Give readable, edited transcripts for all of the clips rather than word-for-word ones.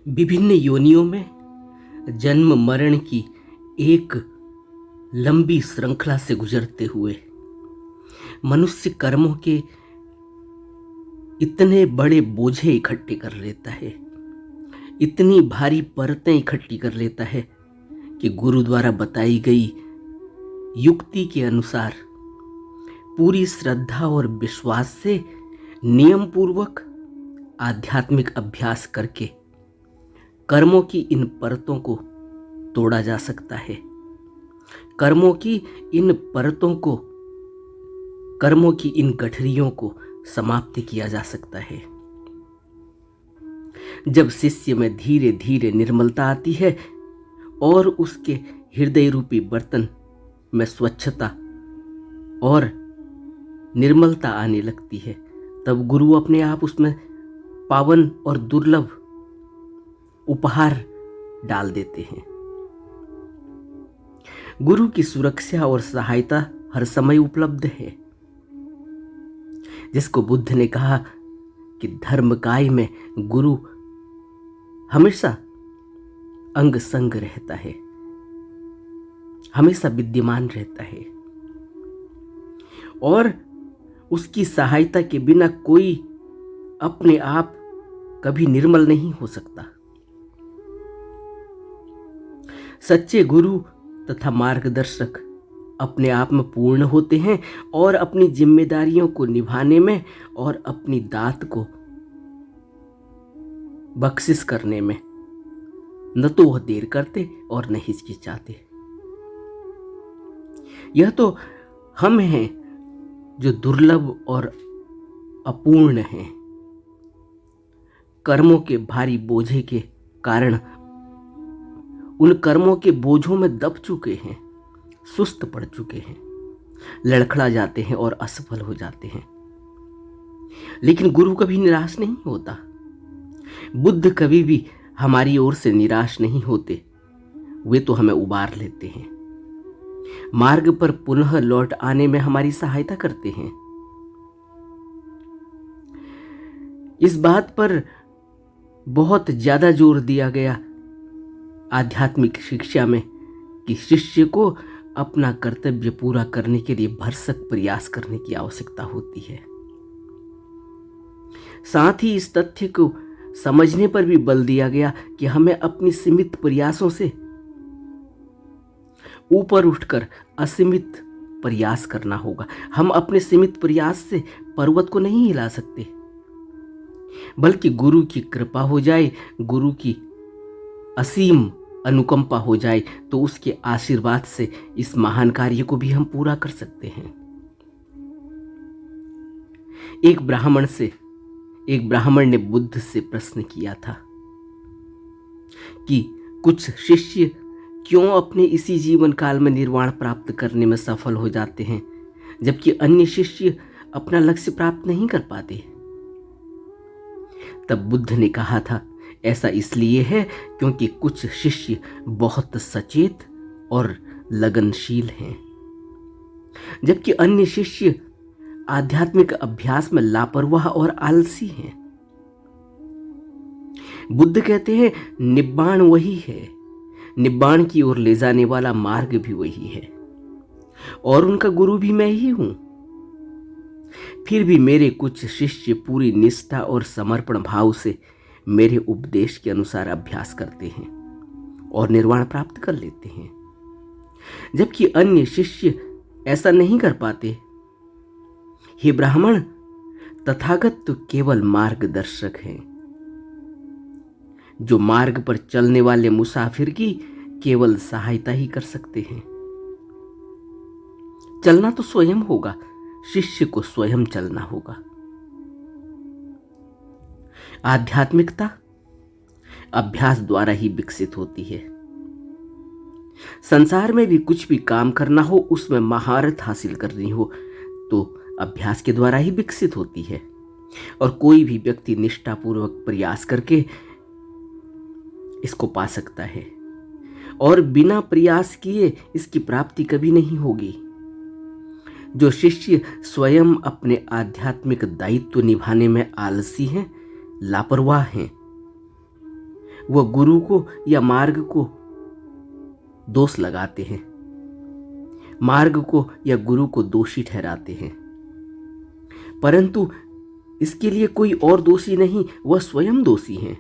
विभिन्न योनियों में जन्म मरण की एक लंबी श्रृंखला से गुजरते हुए मनुष्य कर्मों के इतने बड़े बोझे इकट्ठे कर लेता है, इतनी भारी परतें इकट्ठी कर लेता है कि गुरु द्वारा बताई गई युक्ति के अनुसार पूरी श्रद्धा और विश्वास से नियम पूर्वक आध्यात्मिक अभ्यास करके कर्मों की इन परतों को तोड़ा जा सकता है। कर्मों की इन परतों को, कर्मों की इन गठरियों को समाप्त किया जा सकता है। जब शिष्य में धीरे धीरे निर्मलता आती है और उसके हृदय रूपी बर्तन में स्वच्छता और निर्मलता आने लगती है, तब गुरु अपने आप उसमें पावन और दुर्लभ उपहार डाल देते हैं। गुरु की सुरक्षा और सहायता हर समय उपलब्ध है, जिसको बुद्ध ने कहा कि धर्मकाय में गुरु हमेशा अंग संग रहता है, हमेशा विद्यमान रहता है और उसकी सहायता के बिना कोई अपने आप कभी निर्मल नहीं हो सकता। सच्चे गुरु तथा मार्गदर्शक अपने आप में पूर्ण होते हैं और अपनी जिम्मेदारियों को निभाने में और अपनी दात को बख्शिश करने में न तो वह देर करते और न हिचकिचाते। यह तो हम हैं जो दुर्लभ और अपूर्ण हैं। कर्मों के भारी बोझे के कारण उन कर्मों के बोझों में दब चुके हैं, सुस्त पड़ चुके हैं, लड़खड़ा जाते हैं और असफल हो जाते हैं। लेकिन गुरु कभी निराश नहीं होता। बुद्ध कभी भी हमारी ओर से निराश नहीं होते। वे तो हमें उबार लेते हैं, मार्ग पर पुनः लौट आने में हमारी सहायता करते हैं। इस बात पर बहुत ज्यादा जोर दिया गया आध्यात्मिक शिक्षा में कि शिष्य को अपना कर्तव्य पूरा करने के लिए भरसक प्रयास करने की आवश्यकता होती है। साथ ही इस तथ्य को समझने पर भी बल दिया गया कि हमें अपनी सीमित प्रयासों से ऊपर उठकर असीमित प्रयास करना होगा। हम अपने सीमित प्रयास से पर्वत को नहीं हिला सकते, बल्कि गुरु की कृपा हो जाए, गुरु की असीम अनुकंपा हो जाए तो उसके आशीर्वाद से इस महान कार्य को भी हम पूरा कर सकते हैं। एक ब्राह्मण ने बुद्ध से प्रश्न किया था कि कुछ शिष्य क्यों अपने इसी जीवन काल में निर्वाण प्राप्त करने में सफल हो जाते हैं, जबकि अन्य शिष्य अपना लक्ष्य प्राप्त नहीं कर पाते। तब बुद्ध ने कहा था, ऐसा इसलिए है क्योंकि कुछ शिष्य बहुत सचेत और लगनशील हैं, जबकि अन्य शिष्य आध्यात्मिक अभ्यास में लापरवाह और आलसी हैं। बुद्ध कहते हैं, निब्बाण वही है, निब्बाण की ओर ले जाने वाला मार्ग भी वही है और उनका गुरु भी मैं ही हूं। फिर भी मेरे कुछ शिष्य पूरी निष्ठा और समर्पण भाव से मेरे उपदेश के अनुसार अभ्यास करते हैं और निर्वाण प्राप्त कर लेते हैं, जबकि अन्य शिष्य ऐसा नहीं कर पाते। हे ब्राह्मण, तथागत तो केवल मार्गदर्शक हैं, जो मार्ग पर चलने वाले मुसाफिर की केवल सहायता ही कर सकते हैं। चलना तो स्वयं होगा, शिष्य को स्वयं चलना होगा। आध्यात्मिकता अभ्यास द्वारा ही विकसित होती है। संसार में भी कुछ भी काम करना हो, उसमें महारत हासिल करनी हो तो अभ्यास के द्वारा ही विकसित होती है और कोई भी व्यक्ति निष्ठापूर्वक प्रयास करके इसको पा सकता है और बिना प्रयास किए इसकी प्राप्ति कभी नहीं होगी। जो शिष्य स्वयं अपने आध्यात्मिक दायित्व निभाने में आलसी हैं, लापरवाह हैं, वह गुरु को या मार्ग को दोष लगाते हैं, मार्ग को या गुरु को दोषी ठहराते हैं, परंतु इसके लिए कोई और दोषी नहीं, वह स्वयं दोषी हैं।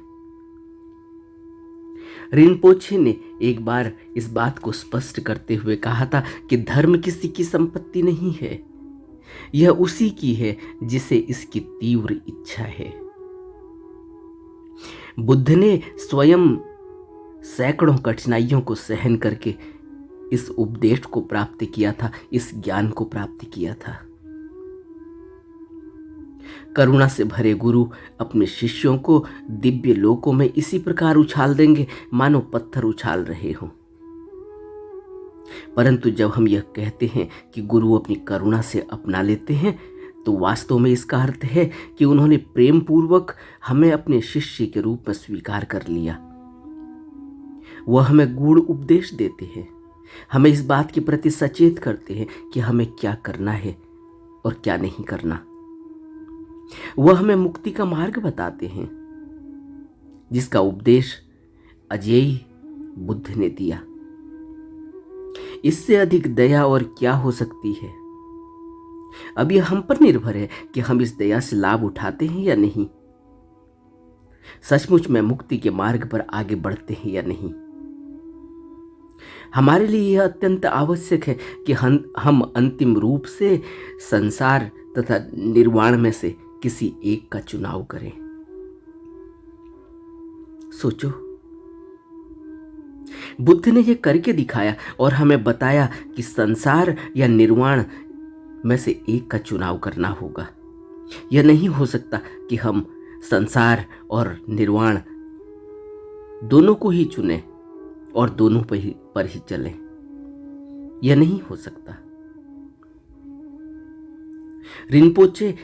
रिनपोछे ने एक बार इस बात को स्पष्ट करते हुए कहा था कि धर्म किसी की संपत्ति नहीं है, यह उसी की है जिसे इसकी तीव्र इच्छा है। बुद्ध ने स्वयं सैकड़ों कठिनाइयों को सहन करके इस उपदेश को प्राप्त किया था, इस ज्ञान को प्राप्त किया था। करुणा से भरे गुरु अपने शिष्यों को दिव्य लोकों में इसी प्रकार उछाल देंगे मानो पत्थर उछाल रहे हों। परंतु जब हम यह कहते हैं कि गुरु अपनी करुणा से अपना लेते हैं, तो वास्तव में इसका अर्थ है कि उन्होंने प्रेम पूर्वक हमें अपने शिष्य के रूप में स्वीकार कर लिया। वह हमें गूढ़ उपदेश देते हैं, हमें इस बात के प्रति सचेत करते हैं कि हमें क्या करना है और क्या नहीं करना। वह हमें मुक्ति का मार्ग बताते हैं, जिसका उपदेश अजेय बुद्ध ने दिया। इससे अधिक दया और क्या हो सकती है। अब यह हम पर निर्भर है कि हम इस दया से लाभ उठाते हैं या नहीं, सचमुच में मुक्ति के मार्ग पर आगे बढ़ते हैं या नहीं। हमारे लिए यह अत्यंत आवश्यक है कि हम अंतिम रूप से संसार तथा निर्वाण में से किसी एक का चुनाव करें। सोचो, बुद्ध ने यह करके दिखाया और हमें बताया कि संसार या निर्वाण में से एक का चुनाव करना होगा। यह नहीं हो सकता कि हम संसार और निर्वाण दोनों को ही चुनें और दोनों पर ही चलें। यह नहीं हो सकता। रिनपोचे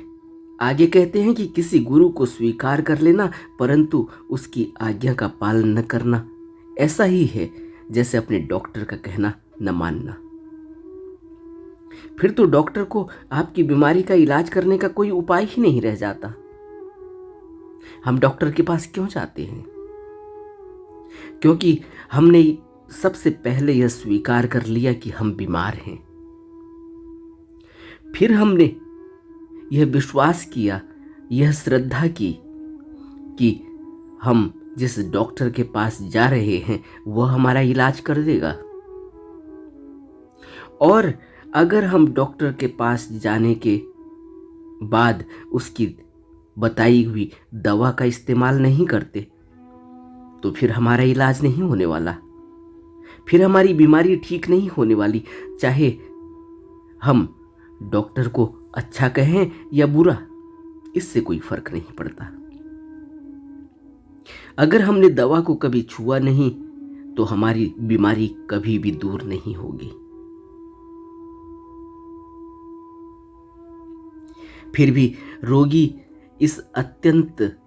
आगे कहते हैं कि किसी गुरु को स्वीकार कर लेना परंतु उसकी आज्ञा का पालन न करना ऐसा ही है जैसे अपने डॉक्टर का कहना न मानना। फिर तो डॉक्टर को आपकी बीमारी का इलाज करने का कोई उपाय ही नहीं रह जाता। हम डॉक्टर के पास क्यों जाते हैं? क्योंकि हमने सबसे पहले यह स्वीकार कर लिया कि हम बीमार हैं। फिर हमने यह विश्वास किया, यह श्रद्धा की कि हम जिस डॉक्टर के पास जा रहे हैं वह हमारा इलाज कर देगा। और अगर हम डॉक्टर के पास जाने के बाद उसकी बताई हुई दवा का इस्तेमाल नहीं करते तो फिर हमारा इलाज नहीं होने वाला, फिर हमारी बीमारी ठीक नहीं होने वाली, चाहे हम डॉक्टर को अच्छा कहें या बुरा, इससे कोई फर्क नहीं पड़ता। अगर हमने दवा को कभी छुआ नहीं तो हमारी बीमारी कभी भी दूर नहीं होगी। फिर भी रोगी इस अत्यंत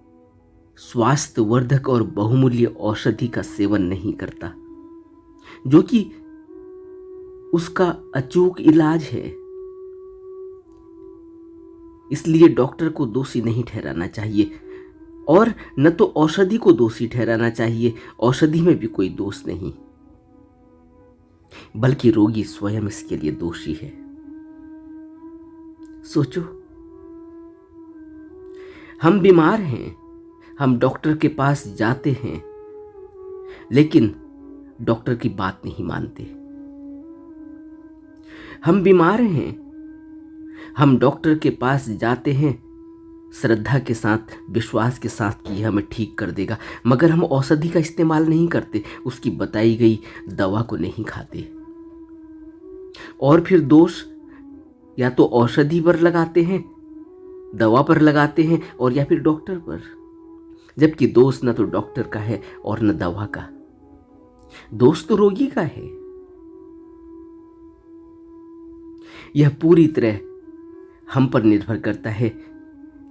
स्वास्थ्यवर्धक और बहुमूल्य औषधि का सेवन नहीं करता, जो कि उसका अचूक इलाज है। इसलिए डॉक्टर को दोषी नहीं ठहराना चाहिए और न तो औषधि को दोषी ठहराना चाहिए। औषधि में भी कोई दोष नहीं, बल्कि रोगी स्वयं इसके लिए दोषी है। सोचो, हम बीमार हैं, हम डॉक्टर के पास जाते हैं, लेकिन डॉक्टर की बात नहीं मानते। हम बीमार हैं, हम डॉक्टर के पास जाते हैं श्रद्धा के साथ, विश्वास के साथ कि यह हमें ठीक कर देगा, मगर हम औषधि का इस्तेमाल नहीं करते, उसकी बताई गई दवा को नहीं खाते। और फिर दोष या तो औषधि पर लगाते हैं, दवा पर लगाते हैं, और या फिर डॉक्टर पर, जबकि दोष न तो डॉक्टर का है और न दवा का, दोष तो रोगी का है। यह पूरी तरह हम पर निर्भर करता है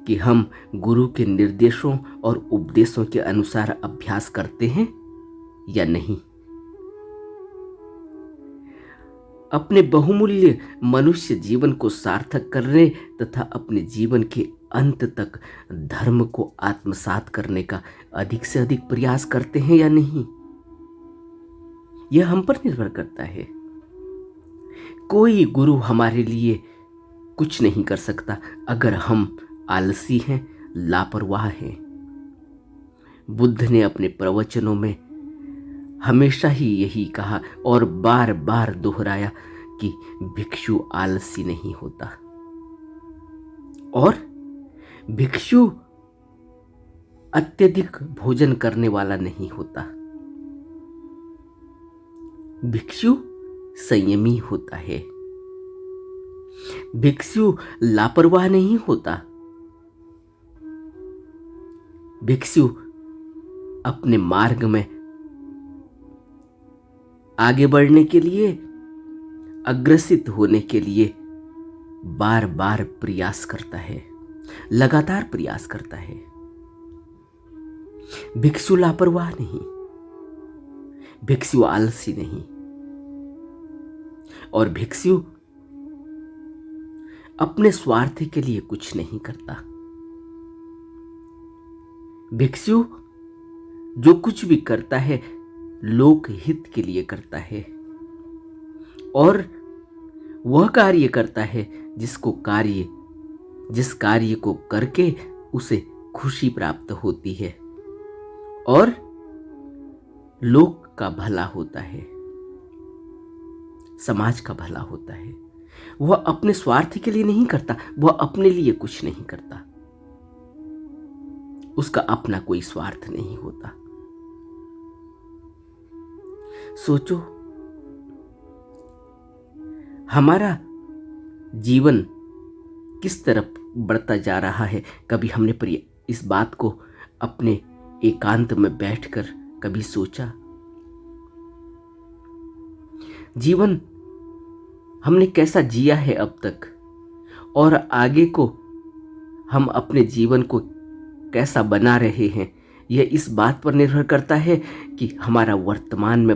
कि हम गुरु के निर्देशों और उपदेशों के अनुसार अभ्यास करते हैं या नहीं। अपने बहुमूल्य मनुष्य जीवन को सार्थक करने तथा अपने जीवन के अंत तक धर्म को आत्मसात करने का अधिक से अधिक प्रयास करते हैं या नहीं, यह हम पर निर्भर करता है। कोई गुरु हमारे लिए कुछ नहीं कर सकता अगर हम आलसी हैं, लापरवाह हैं। बुद्ध ने अपने प्रवचनों में हमेशा ही यही कहा और बार बार दोहराया कि भिक्षु आलसी नहीं होता और भिक्षु अत्यधिक भोजन करने वाला नहीं होता। भिक्षु संयमी होता है। भिक्षु लापरवाह नहीं होता। भिक्षु अपने मार्ग में आगे बढ़ने के लिए, अग्रसित होने के लिए बार बार प्रयास करता है, लगातार प्रयास करता है। भिक्षु लापरवाह नहीं, भिक्षु आलसी नहीं, और भिक्षु अपने स्वार्थ के लिए कुछ नहीं करता। भिक्षु जो कुछ भी करता है लोक हित के लिए करता है और वह कार्य करता है जिस कार्य को करके उसे खुशी प्राप्त होती है और लोक का भला होता है, समाज का भला होता है। वह अपने स्वार्थ के लिए नहीं करता, वह अपने लिए कुछ नहीं करता। उसका अपना कोई स्वार्थ नहीं होता। सोचो, हमारा जीवन किस तरफ बढ़ता जा रहा है। कभी हमने इस बात को अपने एकांत में बैठकर कभी सोचा? जीवन हमने कैसा जिया है अब तक और आगे को हम अपने जीवन को कैसा बना रहे हैं, यह इस बात पर निर्भर करता है कि हमारा वर्तमान में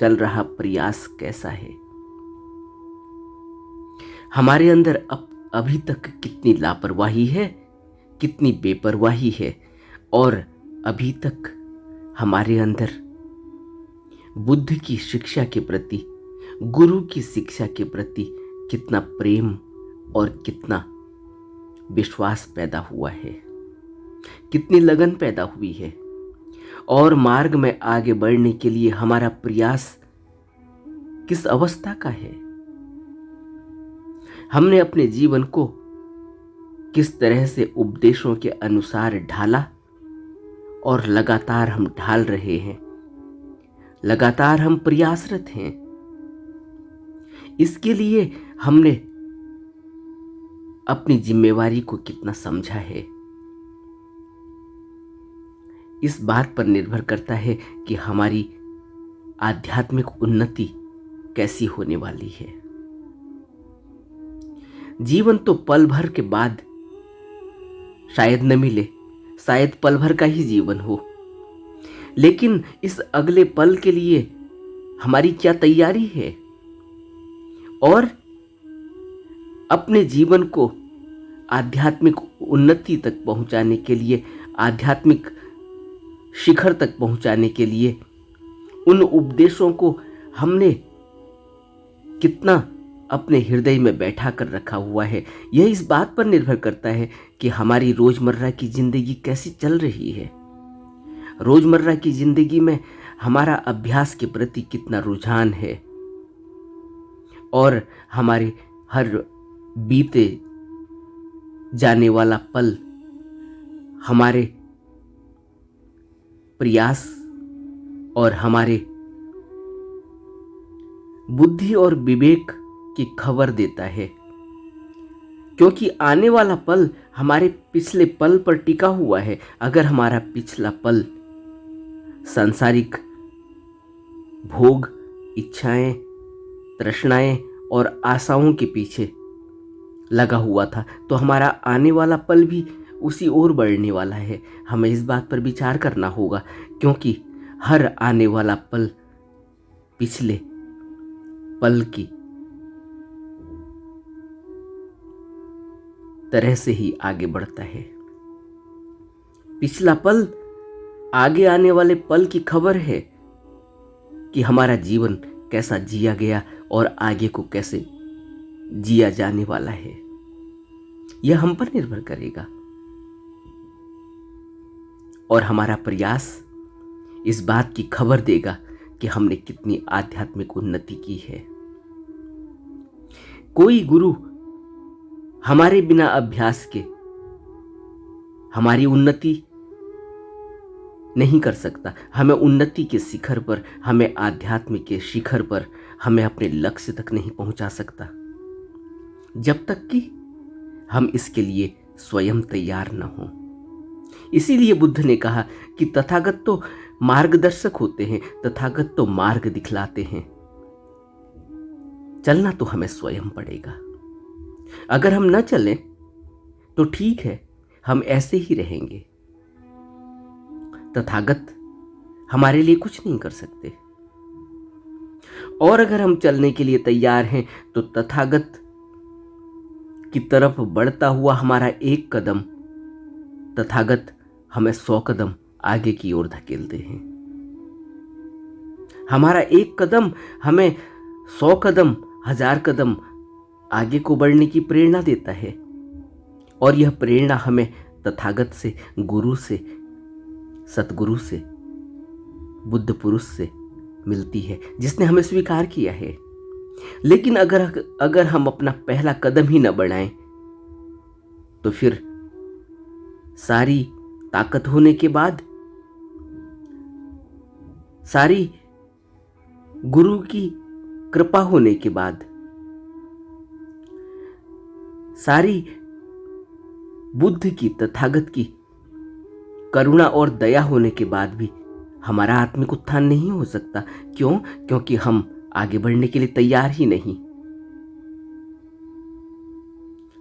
चल रहा प्रयास कैसा है। हमारे अंदर अभी तक कितनी लापरवाही है, कितनी बेपरवाही है, और अभी तक हमारे अंदर बुद्ध की शिक्षा के प्रति, गुरु की शिक्षा के प्रति कितना प्रेम और कितना विश्वास पैदा हुआ है, कितनी लगन पैदा हुई है, और मार्ग में आगे बढ़ने के लिए हमारा प्रयास किस अवस्था का है। हमने अपने जीवन को किस तरह से उपदेशों के अनुसार ढाला और लगातार हम ढाल रहे हैं, लगातार हम प्रयासरत हैं। इसके लिए हमने अपनी जिम्मेवारी को कितना समझा है, इस बात पर निर्भर करता है कि हमारी आध्यात्मिक उन्नति कैसी होने वाली है। जीवन तो पल भर के बाद शायद न मिले, शायद पल भर का ही जीवन हो, लेकिन इस अगले पल के लिए हमारी क्या तैयारी है, और अपने जीवन को आध्यात्मिक उन्नति तक पहुंचाने के लिए, आध्यात्मिक शिखर तक पहुंचाने के लिए उन उपदेशों को हमने कितना अपने हृदय में बैठा कर रखा हुआ है। यह इस बात पर निर्भर करता है कि हमारी रोजमर्रा की जिंदगी कैसी चल रही है। रोजमर्रा की जिंदगी में हमारा अभ्यास के प्रति कितना रुझान है, और हमारे हर बीते जाने वाला पल हमारे प्रयास और हमारे बुद्धि और विवेक की खबर देता है, क्योंकि आने वाला पल हमारे पिछले पल पर टिका हुआ है। अगर हमारा पिछला पल सांसारिक भोग, इच्छाएं, तृष्णाएं और आशाओं के पीछे लगा हुआ था, तो हमारा आने वाला पल भी उसी ओर बढ़ने वाला है। हमें इस बात पर विचार करना होगा, क्योंकि हर आने वाला पल पिछले पल की तरह से ही आगे बढ़ता है। पिछला पल आगे आने वाले पल की खबर है कि हमारा जीवन कैसा जिया गया और आगे को कैसे जिया जाने वाला है। यह हम पर निर्भर करेगा और हमारा प्रयास इस बात की खबर देगा कि हमने कितनी आध्यात्मिक उन्नति की है। कोई गुरु हमारे बिना अभ्यास के हमारी उन्नति नहीं कर सकता। हमें उन्नति के शिखर पर, हमें आध्यात्म के शिखर पर, हमें अपने लक्ष्य तक नहीं पहुंचा सकता जब तक कि हम इसके लिए स्वयं तैयार न हों। इसीलिए बुद्ध ने कहा कि तथागत तो मार्गदर्शक होते हैं, तथागत तो मार्ग दिखलाते हैं, चलना तो हमें स्वयं पड़ेगा। अगर हम न चलें तो ठीक है, हम ऐसे ही रहेंगे। तथागत हमारे लिए कुछ नहीं कर सकते। और अगर हम चलने के लिए तैयार हैं तो तथागत की तरफ बढ़ता हुआ हमारा एक कदम तथागत हमें 100 कदम आगे की ओर धकेलते हैं। हमारा एक कदम हमें 100 कदम, 1000 कदम आगे को बढ़ने की प्रेरणा देता है। और यह प्रेरणा हमें तथागत से, गुरु से, सतगुरु से, बुद्ध पुरुष से मिलती है, जिसने हमें स्वीकार किया है। लेकिन अगर हम अपना पहला कदम ही न बढ़ाएं तो फिर सारी ताकत होने के बाद, सारी गुरु की कृपा होने के बाद, सारी बुद्ध की, तथागत की करुणा और दया होने के बाद भी हमारा आत्मिक उत्थान नहीं हो सकता। क्यों? क्योंकि हम आगे बढ़ने के लिए तैयार ही नहीं।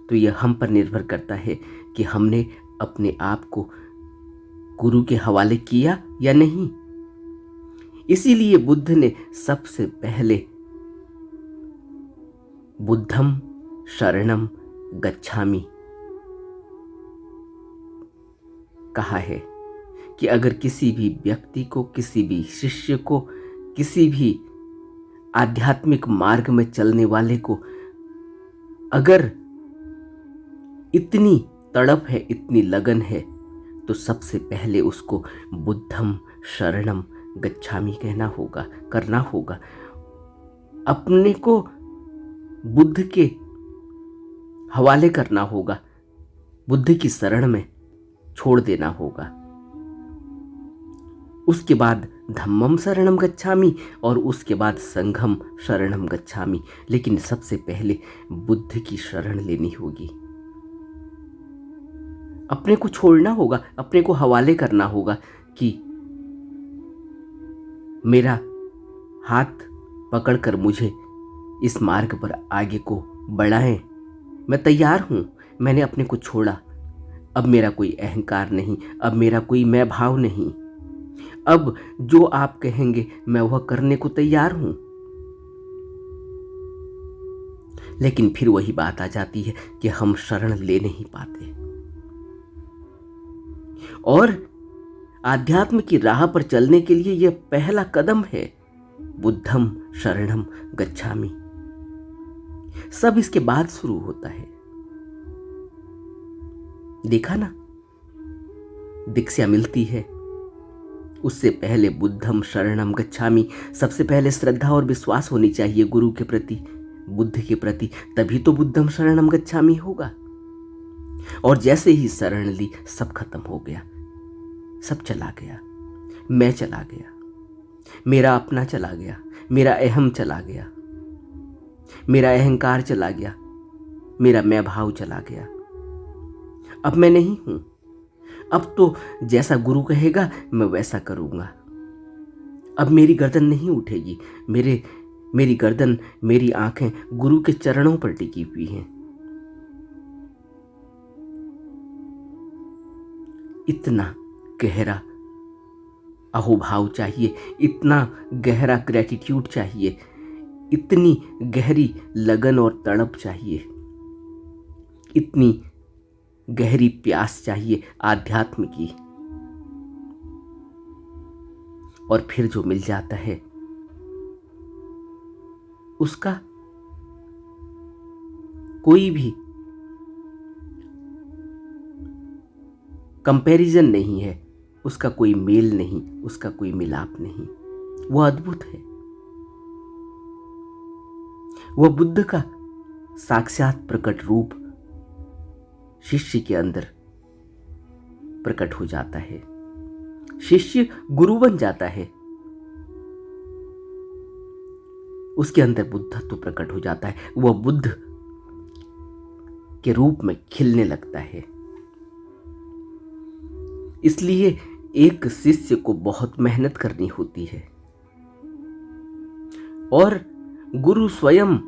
तो यह हम पर निर्भर करता है कि हमने अपने आप को गुरु के हवाले किया या नहीं। इसीलिए बुद्ध ने सबसे पहले बुद्धम शरणम गच्छामि कहा है कि अगर किसी भी व्यक्ति को, किसी भी शिष्य को, किसी भी आध्यात्मिक मार्ग में चलने वाले को अगर इतनी तड़प है, इतनी लगन है, तो सबसे पहले उसको बुद्धम शरणम गच्छामि कहना होगा, करना होगा। अपने को बुद्ध के हवाले करना होगा, बुद्ध की शरण में छोड़ देना होगा। उसके बाद धम्मम शरणम गच्छामि और उसके बाद संघम शरणम गच्छामि। लेकिन सबसे पहले बुद्ध की शरण लेनी होगी। अपने को छोड़ना होगा, अपने को हवाले करना होगा कि मेरा हाथ पकड़कर मुझे इस मार्ग पर आगे को बढ़ाएं। मैं तैयार हूं, मैंने अपने को छोड़ा। अब मेरा कोई अहंकार नहीं, अब मेरा कोई मैं भाव नहीं। अब जो आप कहेंगे मैं वह करने को तैयार हूं। लेकिन फिर वही बात आ जाती है कि हम शरण ले नहीं पाते। और आध्यात्म की राह पर चलने के लिए यह पहला कदम है, बुद्धम शरणम गच्छामि। सब इसके बाद शुरू होता है। देखा ना, दीक्षा मिलती है, उससे पहले बुद्धम शरणम गच्छामि। सबसे पहले श्रद्धा और विश्वास होनी चाहिए गुरु के प्रति, बुद्ध के प्रति, तभी तो बुद्धम शरणम गच्छामि होगा। और जैसे ही शरण ली, सब खत्म हो गया, सब चला गया। मैं चला गया, मेरा अपना चला गया, मेरा अहम चला गया, मेरा अहंकार चला गया, मेरा मैं भाव चला गया। अब मैं नहीं हूं। अब तो जैसा गुरु कहेगा मैं वैसा करूंगा। अब मेरी गर्दन नहीं उठेगी। मेरी गर्दन, मेरी आंखें गुरु के चरणों पर टिकी हुई हैं। इतना गहरा अहोभाव चाहिए, इतना गहरा ग्रेटिट्यूड चाहिए, इतनी गहरी लगन और तड़प चाहिए, इतनी गहरी प्यास चाहिए आध्यात्म की। और फिर जो मिल जाता है उसका कोई भी कंपैरिजन नहीं है, उसका कोई मेल नहीं, उसका कोई मिलाप नहीं। वह अद्भुत है। वह बुद्ध का साक्षात प्रकट रूप शिष्य के अंदर प्रकट हो जाता है। शिष्य गुरु बन जाता है, उसके अंदर बुद्धत्व प्रकट हो जाता है। वह बुद्ध के रूप में खिलने लगता है। इसलिए एक शिष्य को बहुत मेहनत करनी होती है और गुरु स्वयं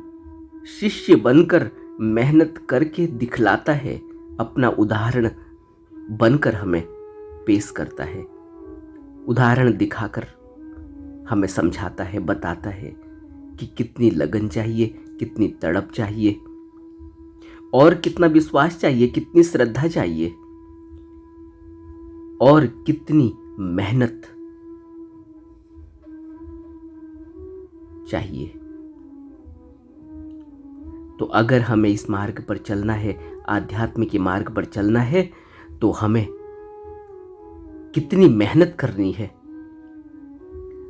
शिष्य बनकर मेहनत करके दिखलाता है, अपना उदाहरण बनकर हमें पेश करता है। उदाहरण दिखाकर हमें समझाता है, बताता है कि कितनी लगन चाहिए, कितनी तड़प चाहिए और कितना विश्वास चाहिए, कितनी श्रद्धा चाहिए और कितनी मेहनत चाहिए। तो अगर हमें इस मार्ग पर चलना है, आध्यात्म के मार्ग पर चलना है, तो हमें कितनी मेहनत करनी है,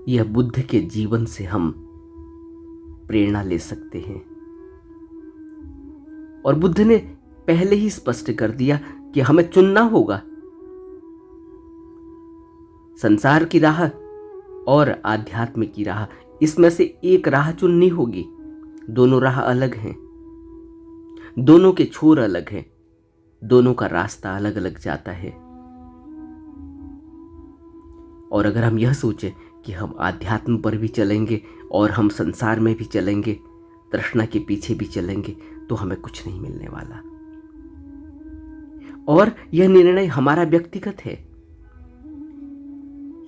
यह बुद्ध के जीवन से हम प्रेरणा ले सकते हैं। और बुद्ध ने पहले ही स्पष्ट कर दिया कि हमें चुनना होगा। संसार की राह और आध्यात्म की राह, इसमें से एक राह चुननी होगी। दोनों राह अलग हैं, दोनों के छोर अलग हैं, दोनों का रास्ता अलग अलग जाता है। और अगर हम यह सोचें कि हम आध्यात्म पर भी चलेंगे और हम संसार में भी चलेंगे, तृष्णा के पीछे भी चलेंगे, तो हमें कुछ नहीं मिलने वाला। और यह निर्णय हमारा व्यक्तिगत है,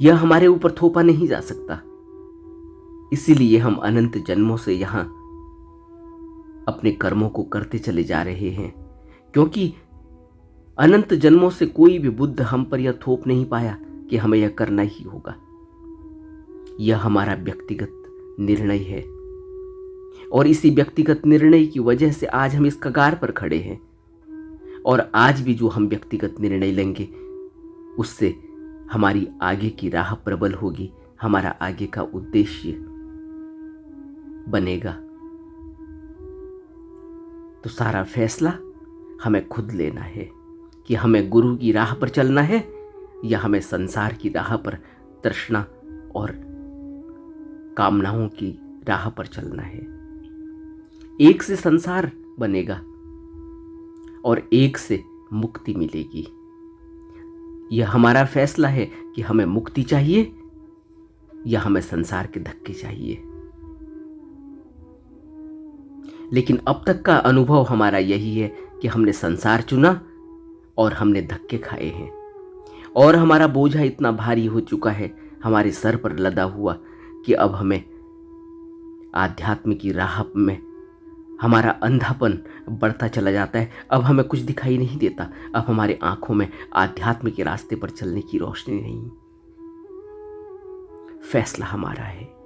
यह हमारे ऊपर थोपा नहीं जा सकता। इसीलिए हम अनंत जन्मों से यहां अपने कर्मों को करते चले जा रहे हैं, क्योंकि अनंत जन्मों से कोई भी बुद्ध हम पर यह थोप नहीं पाया कि हमें यह करना ही होगा। यह हमारा व्यक्तिगत निर्णय है और इसी व्यक्तिगत निर्णय की वजह से आज हम इस कगार पर खड़े हैं। और आज भी जो हम व्यक्तिगत निर्णय लेंगे उससे हमारी आगे की राह प्रबल होगी, हमारा आगे का उद्देश्य बनेगा। तो सारा फैसला हमें खुद लेना है कि हमें गुरु की राह पर चलना है या हमें संसार की राह पर, तृष्णा और कामनाओं की राह पर चलना है। एक से संसार बनेगा और एक से मुक्ति मिलेगी। यह हमारा फैसला है कि हमें मुक्ति चाहिए या हमें संसार के धक्के चाहिए। लेकिन अब तक का अनुभव हमारा यही है कि हमने संसार चुना और हमने धक्के खाए हैं और हमारा बोझा इतना भारी हो चुका है, हमारे सर पर लदा हुआ, कि अब हमें आध्यात्म की राह में हमारा अंधापन बढ़ता चला जाता है। अब हमें कुछ दिखाई नहीं देता, अब हमारे आंखों में आध्यात्म के रास्ते पर चलने की रोशनी नहीं। फैसला हमारा है।